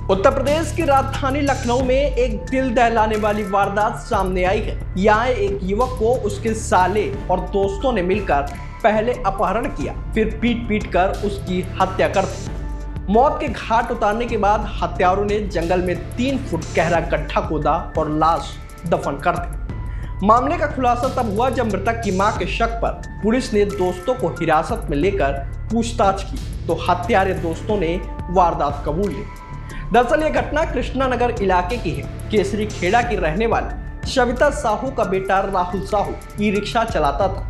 उत्तर प्रदेश की राजधानी लखनऊ में एक दिल दहलाने वाली वारदात सामने आई है। यहाँ एक युवक को उसके साले और दोस्तों ने मिलकर पहले अपहरण किया, फिर पीट कर उसकी हत्या कर दी। मौत के घाट उतारने के बाद हत्यारों ने जंगल में 3 फुट गहरा गड्ढा खोदा और लाश दफन कर दी। मामले का खुलासा तब हुआ जब मृतक की मां के शक पर पुलिस ने दोस्तों को हिरासत में लेकर पूछताछ की तो हत्यारे दोस्तों ने वारदात कबूल ली। दरअसल ये घटना कृष्णा नगर इलाके की है। केसरी खेड़ा की रहने वाली सविता साहू का बेटा राहुल साहू ई रिक्शा चलाता था।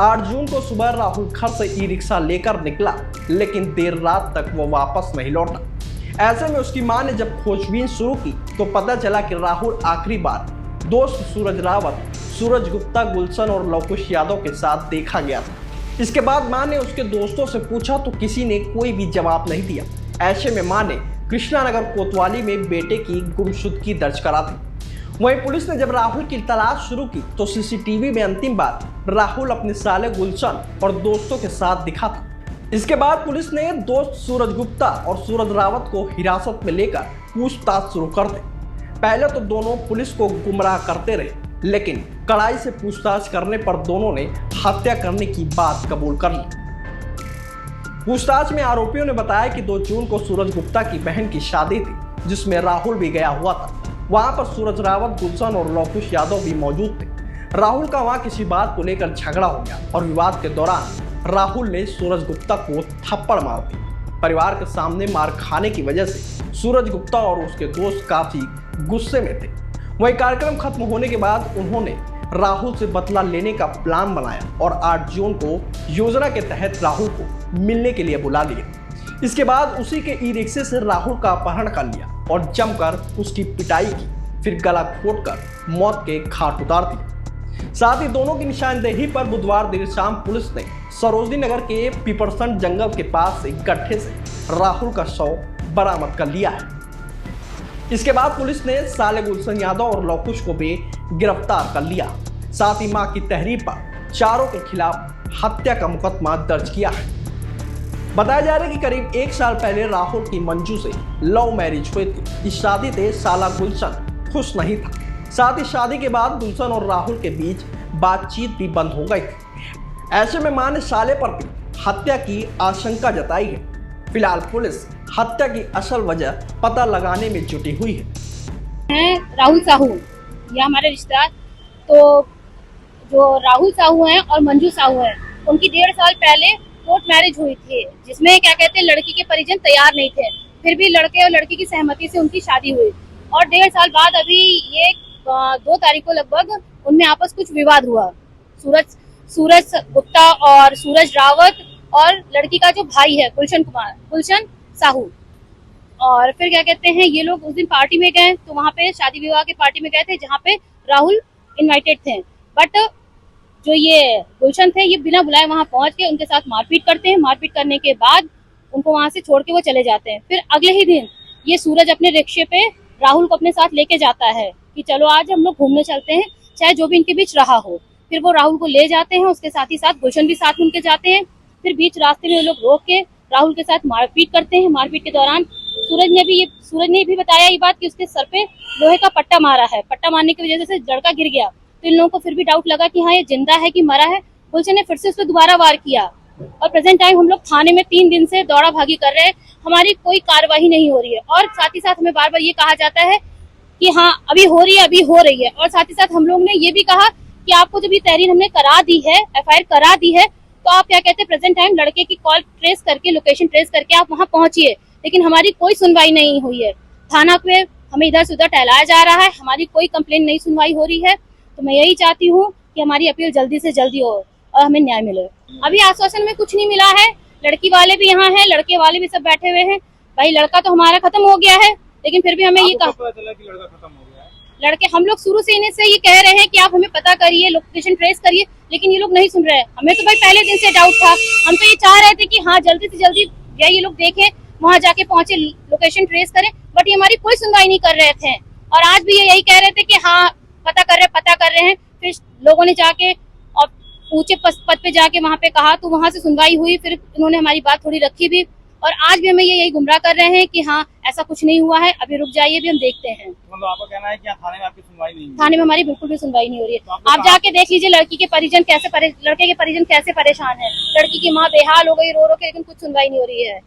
8 जून को सुबह राहुल घर से ई रिक्शा लेकर निकला, लेकिन देर रात तक वो वापस नहीं लौटा। ऐसे में उसकी मां ने जब खोजबीन शुरू की तो पता चला कि राहुल आखिरी बार दोस्त सूरज रावत, सूरज गुप्ता, गुलशन और लवकुश यादव के साथ देखा गया था। इसके बाद मां ने उसके दोस्तों से पूछा तो किसी ने कोई भी जवाब नहीं दिया। ऐसे में मां ने कृष्णा नगर कोतवाली में बेटे की गुमशुदगी दर्ज करा दी। वहीं पुलिस ने जब राहुल की तलाश शुरू की तो सीसीटीवी में अंतिम बार राहुल अपने साले गुलशन और दोस्तों के साथ दिखा था। इसके बाद पुलिस ने दोस्त सूरज गुप्ता और सूरज रावत को हिरासत में लेकर पूछताछ शुरू कर दी। पहले तो दोनों पुलिस को गुमराह करते रहे, लेकिन कड़ाई से पूछताछ करने पर दोनों ने हत्या करने की बात कबूल कर ली। पूछताछ में आरोपियों ने बताया कि 2 जून को सूरज गुप्ता की बहन की शादी थी, जिसमें राहुल भी गया हुआ था। वहां पर सूरज रावत, गुलशन और लवकुश यादव भी मौजूद थे। राहुल का वहां किसी बात को लेकर झगड़ा हो गया और विवाद के दौरान राहुल ने सूरज गुप्ता को थप्पड़ मार दी। परिवार के सामने मार खाने की वजह से सूरज गुप्ता और उसके दोस्त काफी गुस्से में थे। वही कार्यक्रम खत्म होने के बाद उन्होंने राहुल से बदला लेने का प्लान बनाया और 8 जून को योजना के तहत राहुल को मिलने के लिए बुला लिया। इसके बाद उसी के ई रिक्शे से राहुल का अपहरण कर लिया और जमकर उसकी पिटाई की, फिर गला घोंटकर मौत के घाट उतार दिया। साथ ही दोनों की निशानदेही पर बुधवार देर शाम पुलिस ने सरोजनी नगर के पीपरसन जंगल के पास एक गड्ढे से राहुल का शव बरामद कर लिया है। इसके बाद पुलिस ने साले गुलशन यादव और लवकुश को भी गिरफ्तार कर लिया। साथ ही मां की तहरीर पर चारों के खिलाफ हत्या का मुकदमा दर्ज किया है। बताया जा रहा है कि करीब 1 साल पहले राहुल की मंजू से लव मैरिज हुई थी। इस शादी से साला गुलशन खुश नहीं था। साथ ही शादी के बाद गुलशन और राहुल के बीच बातचीत भी बंद हो गई थी। ऐसे में मां ने साले पर भी हत्या की आशंका जताई है। फिलहाल पुलिस हत्या की असल वजह पता लगाने में जुटी हुई है। राहुल साहू ये हमारे रिश्तेदार, तो जो राहुल साहू हैं और मंजू साहू हैं, उनकी 1.5 साल पहले कोर्ट मैरिज हुई थी, जिसमें क्या कहते हैं लड़की के परिजन तैयार नहीं थे, फिर भी लड़के और लड़की की सहमति से उनकी शादी हुई। और 1.5 साल बाद अभी ये 2 तारीख को लगभग उनमें आपस कुछ विवाद हुआ। सूरज गुप्ता और सूरज रावत और लड़की का जो भाई है गुलशन साहू, और फिर क्या कहते हैं ये लोग उस दिन पार्टी में गए, तो वहाँ पे शादी विवाह के पार्टी में गए थे जहाँ पे राहुल इनवाइटेड थे। बट जो ये गुलशन थे ये बिना बुलाए वहाँ पहुँच के उनके साथ मारपीट करते हैं। मारपीट करने के बाद उनको वहाँ से छोड़ के वो चले जाते हैं। फिर अगले ही दिन ये सूरज अपने रिक्शे पे राहुल को अपने साथ लेके जाता है कि चलो आज हम लोग घूमने चलते हैं, चाहे जो भी इनके बीच रहा हो। फिर वो राहुल को ले जाते हैं, उसके साथ ही साथ गुलशन भी साथ में उनके जाते हैं। फिर बीच रास्ते में वो लोग रोक के राहुल के साथ मारपीट करते हैं। मारपीट के दौरान सूरज ने भी बताया ये बात कि उसके सर पे लोहे का पट्टा मारा है। पट्टा मारने की वजह से लड़का गिर गया, तो इन लोगों को फिर भी डाउट लगा कि हाँ ये जिंदा है कि मरा है। गुलशन ने फिर से उस पर दोबारा वार किया और प्रेजेंट टाइम हम लोग थाने में 3 दिन से दौड़ा भागी कर रहे हैं, हमारी कोई कार्रवाई नहीं हो रही है। और साथ ही साथ हमें बार बार ये कहा जाता है कि हाँ अभी हो रही है। और साथ ही साथ हम लोग ने ये भी कहा कि आपको जब ये तहरीर हमने करा दी है, FIR करा दी है, तो आप क्या कहते हैं प्रेजेंट टाइम लड़के की कॉल ट्रेस करके, लोकेशन ट्रेस करके आप वहाँ पहुंचिए। लेकिन हमारी कोई सुनवाई नहीं हुई है। थाना पे हमें इधर से उधर टहलाया जा रहा है, हमारी कोई कंप्लेंट नहीं सुनवाई हो रही है। तो मैं यही चाहती हूँ कि हमारी अपील जल्दी से जल्दी हो और हमें न्याय मिले। अभी आश्वासन में कुछ नहीं मिला है। लड़की वाले भी यहाँ है, लड़के वाले भी सब बैठे हुए हैं। भाई लड़का तो हमारा खत्म हो गया है, लेकिन फिर भी हमें ये कहा पता चला कि लड़का खत्म हो गया है। लड़के हम लोग शुरू से इन्हें से ये कह रहे हैं कि आप हमें पता करिए, लोकेशन ट्रेस करिए, लेकिन ये लोग नहीं सुन रहे हैं। हमें तो भाई पहले दिन से डाउट था। हम तो ये चाह रहे थे कि हाँ जल्दी से जल्दी ये लोग देखें, वहाँ जाके पहुंचे, लोकेशन ट्रेस करें, बट ये हमारी कोई सुनवाई नहीं कर रहे थे। और आज भी ये यही कह रहे थे कि हाँ पता कर रहे हैं। फिर लोगों ने जाके और ऊंचे पद पे जाके वहाँ पे कहा, तो वहाँ से सुनवाई हुई। फिर इन्होंने हमारी बात थोड़ी रखी भी, और आज भी हमें ये यही गुमराह कर रहे हैं कि हाँ ऐसा कुछ नहीं हुआ है, अभी रुक जाइए, अभी हम देखते हैं। मतलब आपका कहना है कि यहाँ थाने में आपकी सुनवाई नहीं हुई? थाने में हमारी बिल्कुल भी सुनवाई नहीं हो रही है। तो आप जाके देख लीजिए लड़के के परिजन कैसे परेशान है। लड़की की माँ बेहाल हो गई रो रो के, लेकिन कुछ सुनवाई नहीं हो रही है।